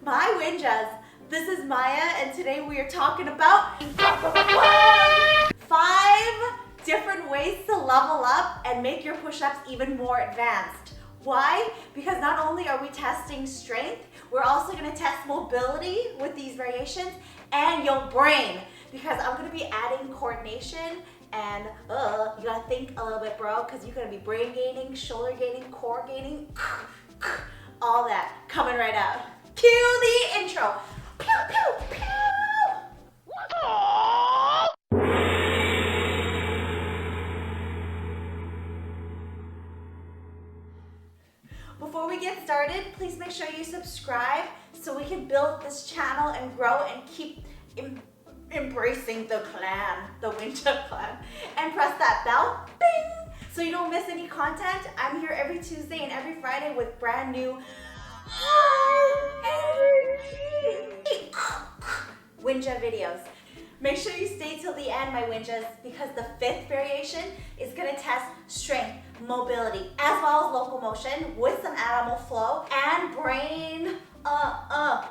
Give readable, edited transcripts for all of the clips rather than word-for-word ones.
My Winjas. This is Maya, and today we are talking about 5 different ways to level up and make your push-ups even more advanced. Why? Because not only are we testing strength, we're also going to test mobility with these variations and your brain, because I'm going to be adding coordination and you gotta think a little bit, bro, because you're gonna be brain gaining, shoulder gaining, core gaining, all that coming right up. Cue the intro. Pew, pew, pew. Before we get started, please make sure you subscribe so we can build this channel and grow and keep embracing the clan, the Winter clan, and press that bell, bing, so you don't miss any content. I'm here every Tuesday and every Friday with brand new Winja videos. Make sure you stay till the end, my Winjas, because the 5th variation is gonna test strength, mobility, as well as locomotion with some animal flow and brain.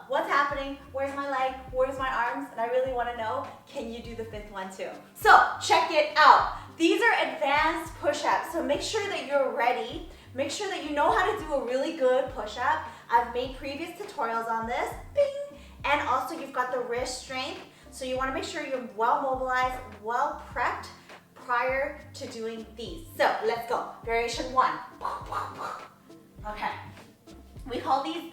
What's happening? Where's my leg? Where's my arms? And I really want to know, can you do the 5th one too? So check it out. These are advanced push-ups, so make sure that you're ready. Make sure that you know how to do a really good push-up. I've made previous tutorials on this. Bing! And also you've got the wrist strength, so you want to make sure you're well mobilized, well prepped prior to doing these. So let's go. Variation 1. Okay. We call these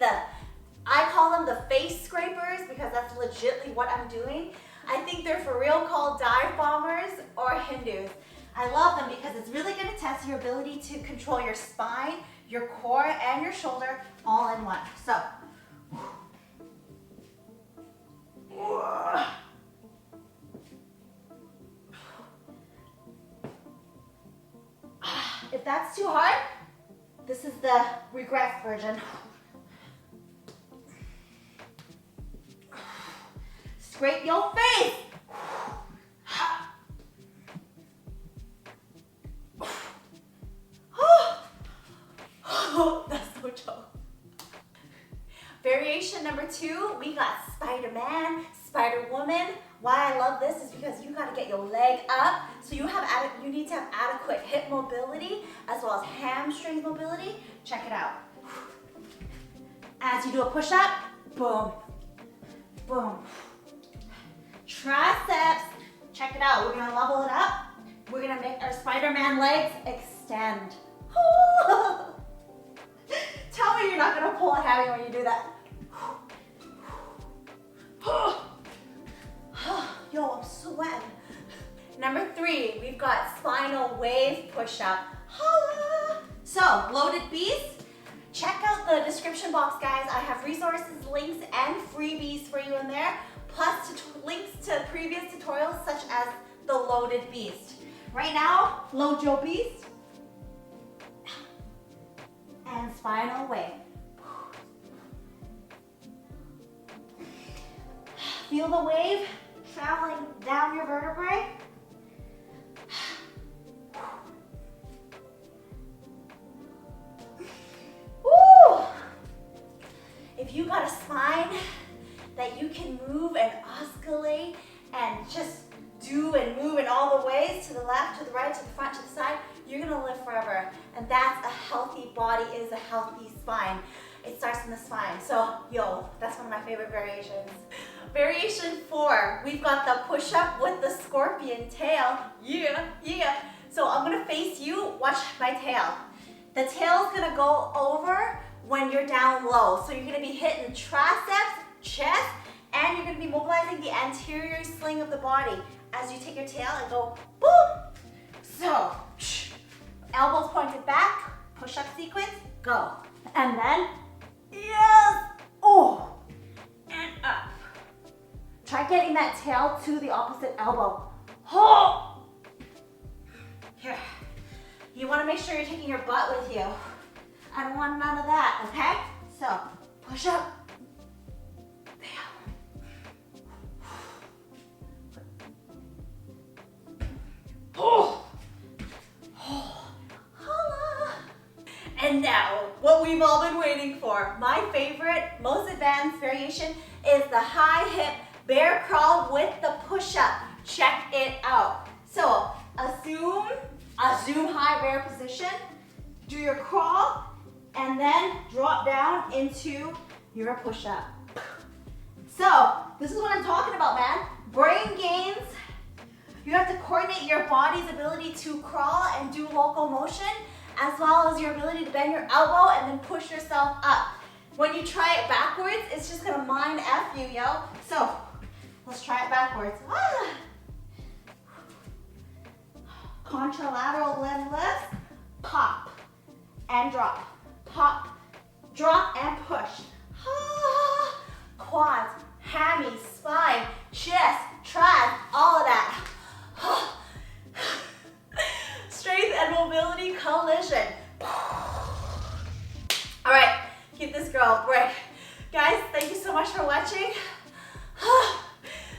I call them the face scrapers because that's legitly what I'm doing. I think they're for real called dive bombers or Hindus. I love them because it's really going to test your ability to control your spine, your core, and your shoulder all in one. So, if that's too hard, this is the regress version. Scrape your face. That's no joke. Variation number 2, we got Spider-Man, Spider-Woman. Why I love this is because you gotta get your leg up, so you need to have adequate hip mobility as well as hamstring mobility. Check it out. As you do a push-up, boom, boom. Triceps, check it out. We're gonna level it up. We're gonna make our Spider-Man legs extend. Tell me you're not gonna pull a hammy when you do that. Yo, I'm sweating. Number 3, we've got spinal wave push-up. So, loaded beast. Check out the description box, guys. I have resources, links, and freebies for you in there, plus links to previous tutorials such as the loaded beast. Right now, load your beast and spinal wave. Feel the wave traveling down your vertebrae. Woo! If you got a spine that you can move and oscillate and just do and move in all the ways, to the left, to the right, to the front, to the side, you're gonna live forever. And that's a healthy body, is a healthy spine. It starts in the spine. So, yo, that's one of my favorite variations. Variation 4, we've got the push-up with the scorpion tail. Yeah, yeah. So I'm gonna face you, watch my tail. The tail's gonna go over when you're down low. So you're gonna be hitting triceps, chest, and you're gonna be mobilizing the anterior sling of the body as you take your tail and go boom. So, elbows pointed back, push-up sequence, go. And then, yes, oh, and up. Try getting that tail to the opposite elbow. Oh. Here. You wanna make sure you're taking your butt with you. I don't want none of that, okay? So, push up. And now, what we've all been waiting for, my favorite, most advanced variation is the high hip bear crawl with the push-up. Check it out. So assume high bear position, do your crawl, and then drop down into your push-up. So this is what I'm talking about, man. Brain gains. You have to coordinate your body's ability to crawl and do locomotion, as well as your ability to bend your elbow and then push yourself up. When you try it backwards, it's just gonna mind F you, yo. So let's try it backwards. Contralateral leg lift, pop and drop, pop, drop and push. Quads, hammies, spine, chest, traps, all of that. Strength and mobility collision. All right, keep this girl a break. Guys, thank you so much for watching.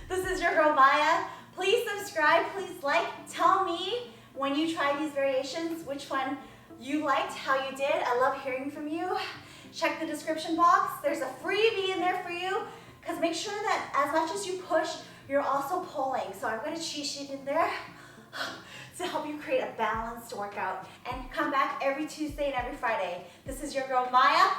This is your girl Maya. Please subscribe, please like, tell me when you try these variations, which one you liked, how you did. I love hearing from you. Check the description box. There's a freebie in there for you, because make sure that as much as you push, you're also pulling. So I've got a cheat sheet in there to help you create a balanced workout. And come back every Tuesday and every Friday. This is your girl Maya.